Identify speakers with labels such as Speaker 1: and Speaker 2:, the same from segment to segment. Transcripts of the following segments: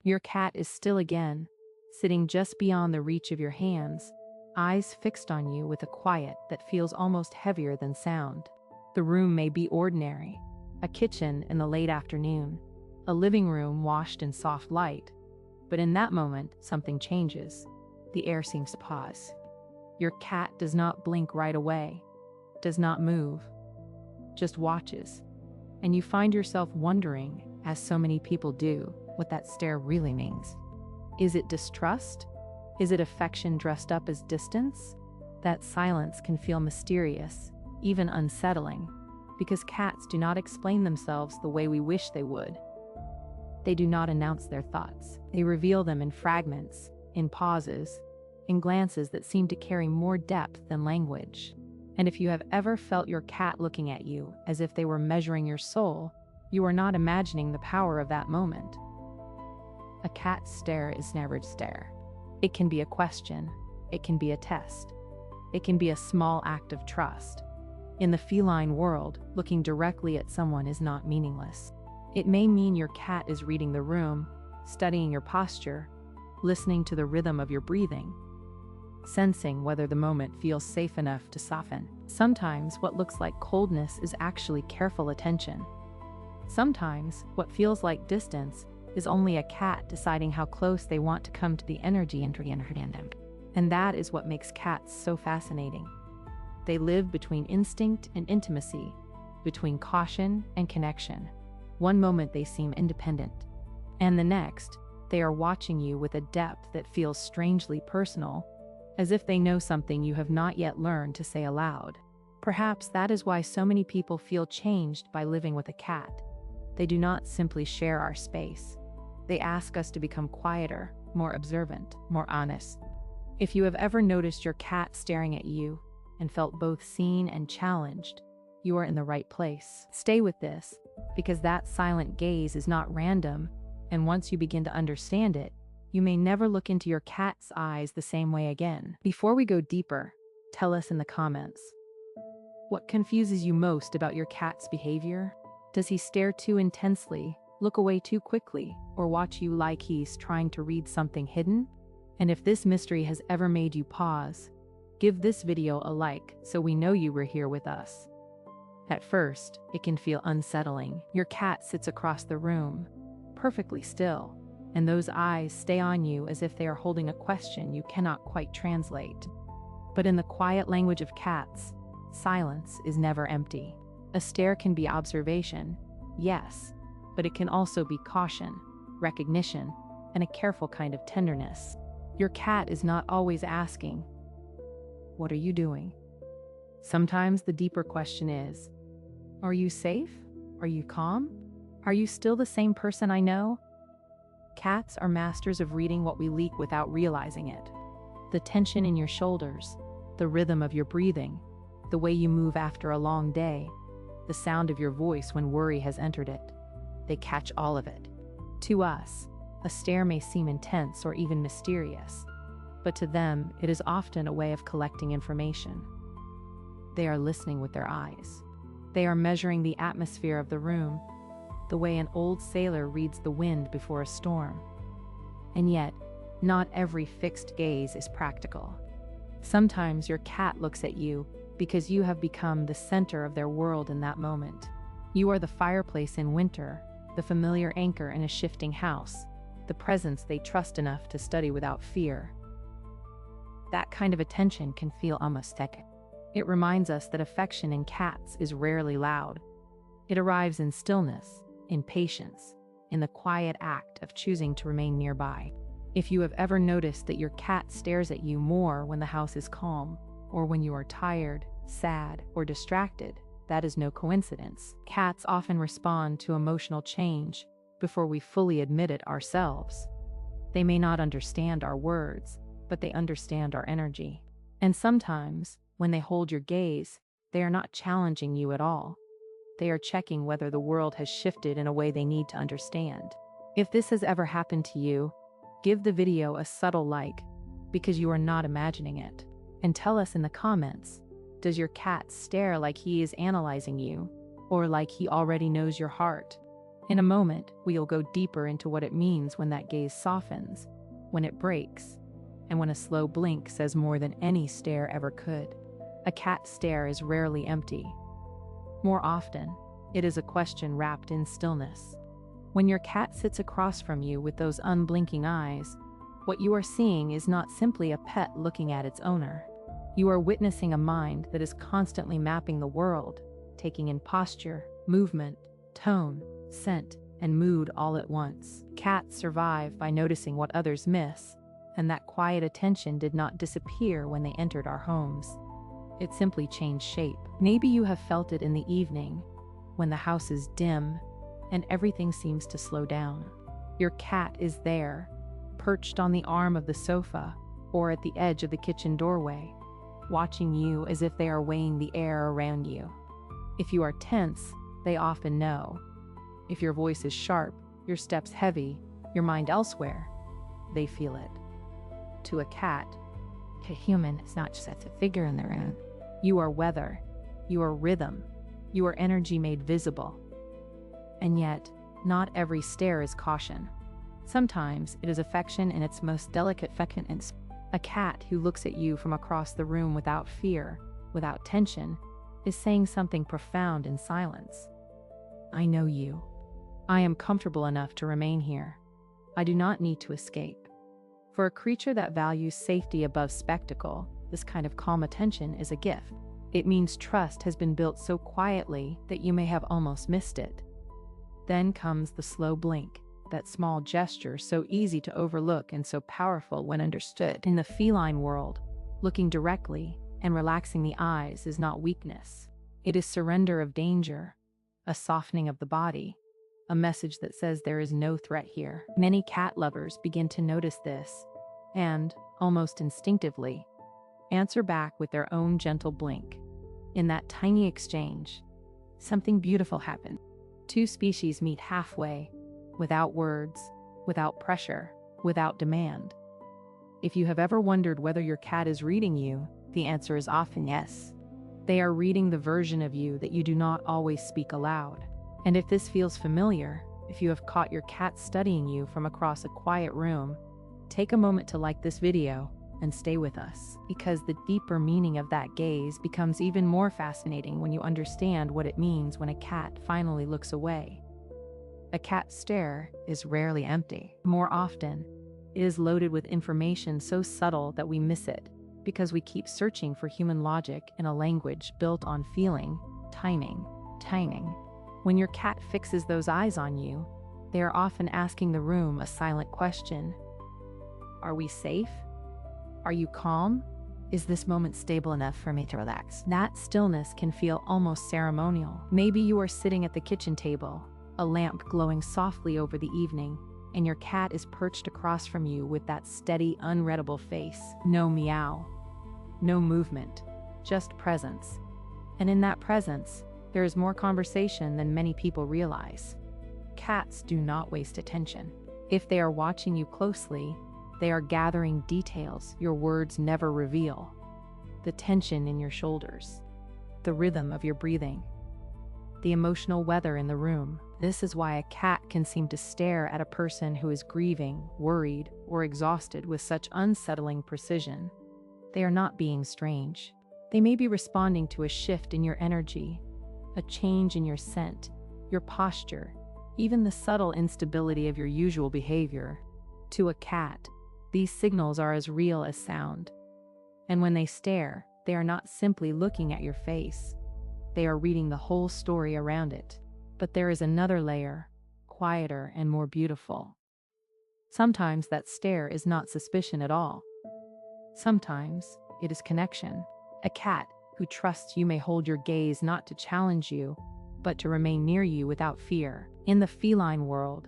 Speaker 1: Your cat is still again, sitting just beyond the reach of your hands, eyes fixed on you with a quiet that feels almost heavier than sound. The room may be ordinary, a kitchen in the late afternoon, a living room washed in soft light, but in that moment, something changes. The air seems to pause. Your cat does not blink right away, does not move, just watches. And you find yourself wondering, as so many people do, what that stare really means. Is it distrust? Is it affection dressed up as distance? That silence can feel mysterious, even unsettling, because cats do not explain themselves the way we wish they would. They do not announce their thoughts. They reveal them in fragments, in pauses, in glances that seem to carry more depth than language. And if you have ever felt your cat looking at you as if they were measuring your soul, you are not imagining the power of that moment. A cat's stare is never a stare. It can be a question. It can be a test. It can be a small act of trust. In the feline world, looking directly at someone is not meaningless. It may mean your cat is reading the room, studying your posture, listening to the rhythm of your breathing, sensing whether the moment feels safe enough to soften. Sometimes what looks like coldness is actually careful attention. Sometimes what feels like distance is only a cat deciding how close they want to come to the energy entering her hand. And that is what makes cats so fascinating. They live between instinct and intimacy, between caution and connection. One moment they seem independent, and the next, they are watching you with a depth that feels strangely personal, as if they know something you have not yet learned to say aloud. Perhaps that is why so many people feel changed by living with a cat. They do not simply share our space. They ask us to become quieter, more observant, more honest. If you have ever noticed your cat staring at you and felt both seen and challenged, you are in the right place. Stay with this, because that silent gaze is not random, and once you begin to understand it, you may never look into your cat's eyes the same way again. Before we go deeper, tell us in the comments. What confuses you most about your cat's behavior? Does he stare too intensely, look away too quickly, or watch you like he's trying to read something hidden? And if this mystery has ever made you pause, give this video a like so we know you were here with us. At first, it can feel unsettling. Your cat sits across the room, perfectly still, and those eyes stay on you as if they are holding a question you cannot quite translate. But in the quiet language of cats, silence is never empty. A stare can be observation, yes, but it can also be caution, recognition, and a careful kind of tenderness. Your cat is not always asking, "What are you doing?" Sometimes the deeper question is, "Are you safe? Are you calm? Are you still the same person I know?" Cats are masters of reading what we leak without realizing it. The tension in your shoulders, the rhythm of your breathing, the way you move after a long day, the sound of your voice when worry has entered it. They catch all of it. To us, a stare may seem intense or even mysterious, but to them, it is often a way of collecting information. They are listening with their eyes. They are measuring the atmosphere of the room, the way an old sailor reads the wind before a storm. And yet, not every fixed gaze is practical. Sometimes your cat looks at you because you have become the center of their world in that moment. You are the fireplace in winter, the familiar anchor in a shifting house, the presence they trust enough to study without fear. That kind of attention can feel almost sacred. It reminds us that affection in cats is rarely loud. It arrives in stillness, in patience, in the quiet act of choosing to remain nearby. If you have ever noticed that your cat stares at you more when the house is calm, or when you are tired, sad, or distracted, that is no coincidence. Cats often respond to emotional change before we fully admit it ourselves. They may not understand our words, but they understand our energy. And sometimes, when they hold your gaze, they are not challenging you at all. They are checking whether the world has shifted in a way they need to understand. If this has ever happened to you, give the video a subtle like, because you are not imagining it. And tell us in the comments, does your cat stare like he is analyzing you, or like he already knows your heart? In a moment, we'll go deeper into what it means when that gaze softens, when it breaks, and when a slow blink says more than any stare ever could. A cat's stare is rarely empty. More often, it is a question wrapped in stillness. When your cat sits across from you with those unblinking eyes, what you are seeing is not simply a pet looking at its owner. You are witnessing a mind that is constantly mapping the world, taking in posture, movement, tone, scent, and mood all at once. Cats survive by noticing what others miss, and that quiet attention did not disappear when they entered our homes. It simply changed shape. Maybe you have felt it in the evening, when the house is dim and everything seems to slow down. Your cat is there, perched on the arm of the sofa or at the edge of the kitchen doorway, watching you as if they are weighing the air around you. If you are tense, they often know. If your voice is sharp, your steps heavy, your mind elsewhere, they feel it. To a cat, a human is not just a figure in the room. You are weather, you are rhythm, you are energy made visible. And yet, not every stare is caution. Sometimes it is affection in its most delicate feminine. A cat who looks at you from across the room without fear, without tension, is saying something profound in silence. I know you. I am comfortable enough to remain here. I do not need to escape. For a creature that values safety above spectacle, this kind of calm attention is a gift. It means trust has been built so quietly that you may have almost missed it. Then comes the slow blink, that small gesture so easy to overlook and so powerful when understood. In the feline world, looking directly and relaxing the eyes is not weakness. It is surrender of danger, a softening of the body, a message that says there is no threat here. Many cat lovers begin to notice this and, almost instinctively, answer back with their own gentle blink. In that tiny exchange, something beautiful happens. Two species meet halfway, without words, without pressure, without demand. If you have ever wondered whether your cat is reading you, the answer is often yes. They are reading the version of you that you do not always speak aloud. And if this feels familiar, if you have caught your cat studying you from across a quiet room, take a moment to like this video and stay with us, because the deeper meaning of that gaze becomes even more fascinating when you understand what it means when a cat finally looks away. A cat's stare is rarely empty. More often, it is loaded with information so subtle that we miss it, because we keep searching for human logic in a language built on feeling, timing. When your cat fixes those eyes on you, they are often asking the room a silent question. Are we safe? Are you calm? Is this moment stable enough for me to relax? That stillness can feel almost ceremonial. Maybe you are sitting at the kitchen table, a lamp glowing softly over the evening, and your cat is perched across from you with that steady, unreadable face. No meow, no movement, just presence. And in that presence, there is more conversation than many people realize. Cats do not waste attention. If they are watching you closely, they are gathering details your words never reveal. The tension in your shoulders, the rhythm of your breathing, the emotional weather in the room. This is why a cat can seem to stare at a person who is grieving, worried, or exhausted with such unsettling precision. They are not being strange. They may be responding to a shift in your energy, a change in your scent, your posture, even the subtle instability of your usual behavior. To a cat, these signals are as real as sound. And when they stare, they are not simply looking at your face. They are reading the whole story around it. But there is another layer, quieter and more beautiful. Sometimes that stare is not suspicion at all. Sometimes it is connection. A cat who trusts you may hold your gaze not to challenge you, but to remain near you without fear. In the feline world,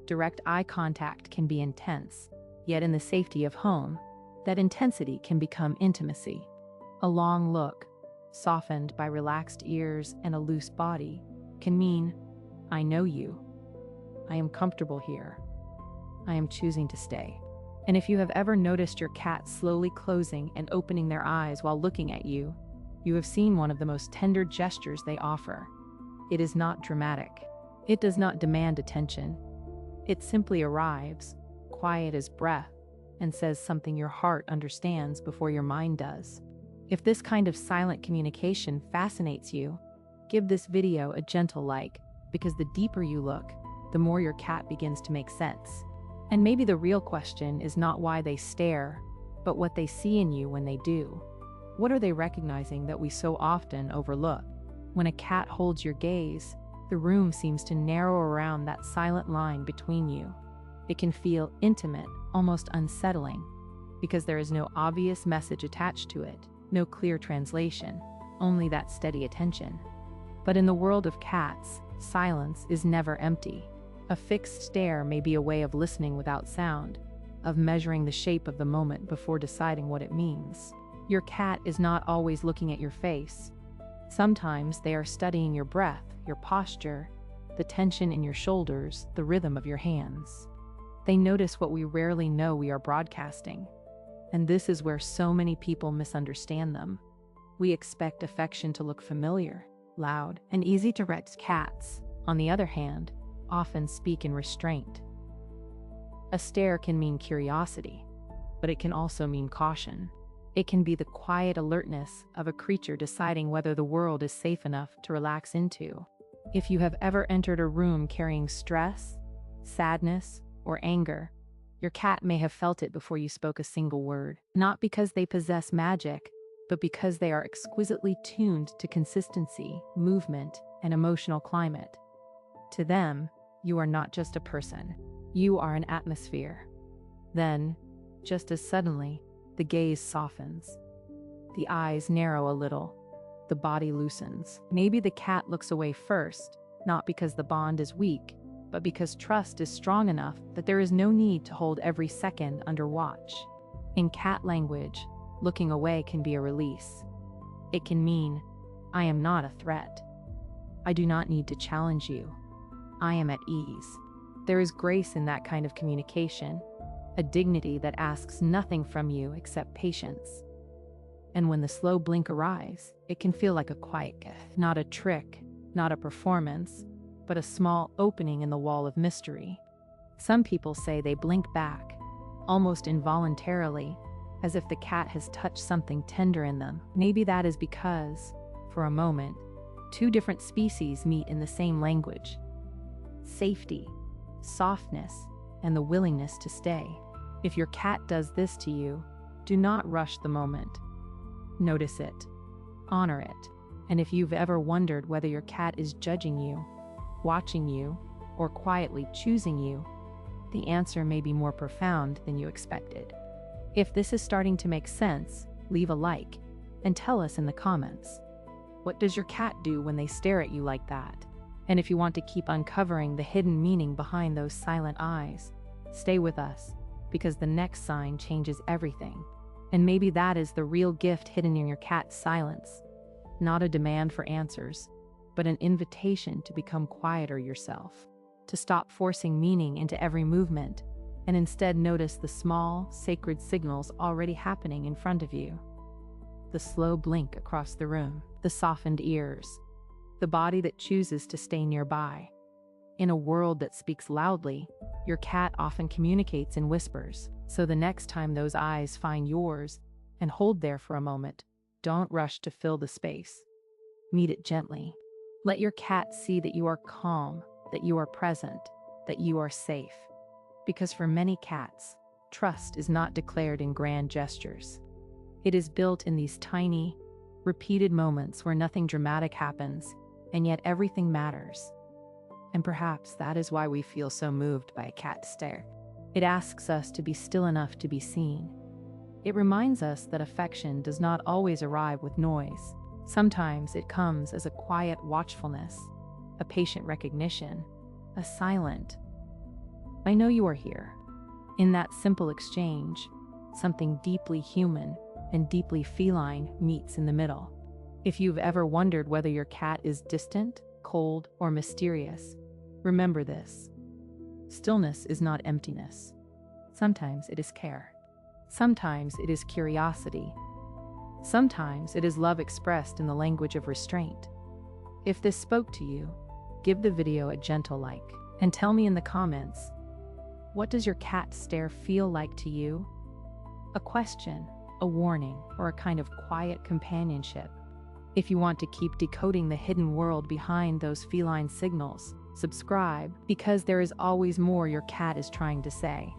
Speaker 1: direct eye contact can be intense. Yet in the safety of home, that intensity can become intimacy. A long look, softened by relaxed ears and a loose body, can mean, I know you. I am comfortable here. I am choosing to stay. And if you have ever noticed your cat slowly closing and opening their eyes while looking at you, you have seen one of the most tender gestures they offer. It is not dramatic. It does not demand attention. It simply arrives, quiet as breath, and says something your heart understands before your mind does. If this kind of silent communication fascinates you, give this video a gentle like, because the deeper you look, the more your cat begins to make sense. And maybe the real question is not why they stare, but what they see in you when they do. What are they recognizing that we so often overlook? When a cat holds your gaze, the room seems to narrow around that silent line between you. It can feel intimate, almost unsettling, because there is no obvious message attached to it, no clear translation, only that steady attention. But in the world of cats, silence is never empty. A fixed stare may be a way of listening without sound, of measuring the shape of the moment before deciding what it means. Your cat is not always looking at your face. Sometimes they are studying your breath, your posture, the tension in your shoulders, the rhythm of your hands. They notice what we rarely know we are broadcasting. And this is where so many people misunderstand them. We expect affection to look familiar, loud, and easy to read. Cats, on the other hand, often speak in restraint. A stare can mean curiosity, but it can also mean caution. It can be the quiet alertness of a creature deciding whether the world is safe enough to relax into. If you have ever entered a room carrying stress, sadness, or anger, your cat may have felt it before you spoke a single word, not because they possess magic, but because they are exquisitely tuned to consistency, movement, and emotional climate. To them, you are not just a person. You are an atmosphere. Then, just as suddenly, the gaze softens. The eyes narrow a little. The body loosens. Maybe the cat looks away first, not because the bond is weak, but because trust is strong enough that there is no need to hold every second under watch. In cat language, looking away can be a release. It can mean, I am not a threat. I do not need to challenge you. I am at ease. There is grace in that kind of communication, a dignity that asks nothing from you except patience. And when the slow blink arrives, it can feel like a quiet gift, not a trick, not a performance, but a small opening in the wall of mystery. Some people say they blink back, almost involuntarily, as if the cat has touched something tender in them. Maybe that is because, for a moment, two different species meet in the same language. Safety, softness, and the willingness to stay. If your cat does this to you, do not rush the moment. Notice it. Honor it. And if you've ever wondered whether your cat is judging you, watching you, or quietly choosing you, the answer may be more profound than you expected. If this is starting to make sense, leave a like and tell us in the comments. What does your cat do when they stare at you like that? And if you want to keep uncovering the hidden meaning behind those silent eyes, stay with us, because the next sign changes everything. And maybe that is the real gift hidden in your cat's silence. Not a demand for answers, but an invitation to become quieter yourself, to stop forcing meaning into every movement, and instead notice the small, sacred signals already happening in front of you. The slow blink across the room, the softened ears, the body that chooses to stay nearby. In a world that speaks loudly, your cat often communicates in whispers, so the next time those eyes find yours and hold there for a moment, don't rush to fill the space. Meet it gently. Let your cat see that you are calm, that you are present, that you are safe. Because for many cats, trust is not declared in grand gestures. It is built in these tiny, repeated moments where nothing dramatic happens, and yet everything matters. And perhaps that is why we feel so moved by a cat stare. It asks us to be still enough to be seen. It reminds us that affection does not always arrive with noise. Sometimes it comes as a quiet watchfulness, a patient recognition, a silent, I know you are here. In that simple exchange, something deeply human and deeply feline meets in the middle. If you've ever wondered whether your cat is distant, cold, or mysterious, remember this. Stillness is not emptiness. Sometimes it is care. Sometimes it is curiosity. Sometimes it is love expressed in the language of restraint. If this spoke to you, Give the video a gentle like, and tell me in the comments, what does your cat stare feel like to you? A question, a warning, or a kind of quiet companionship? If you want to keep decoding the hidden world behind those feline signals, subscribe, because there is always more your cat is trying to say.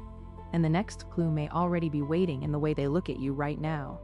Speaker 1: And the next clue may already be waiting in the way they look at you right now.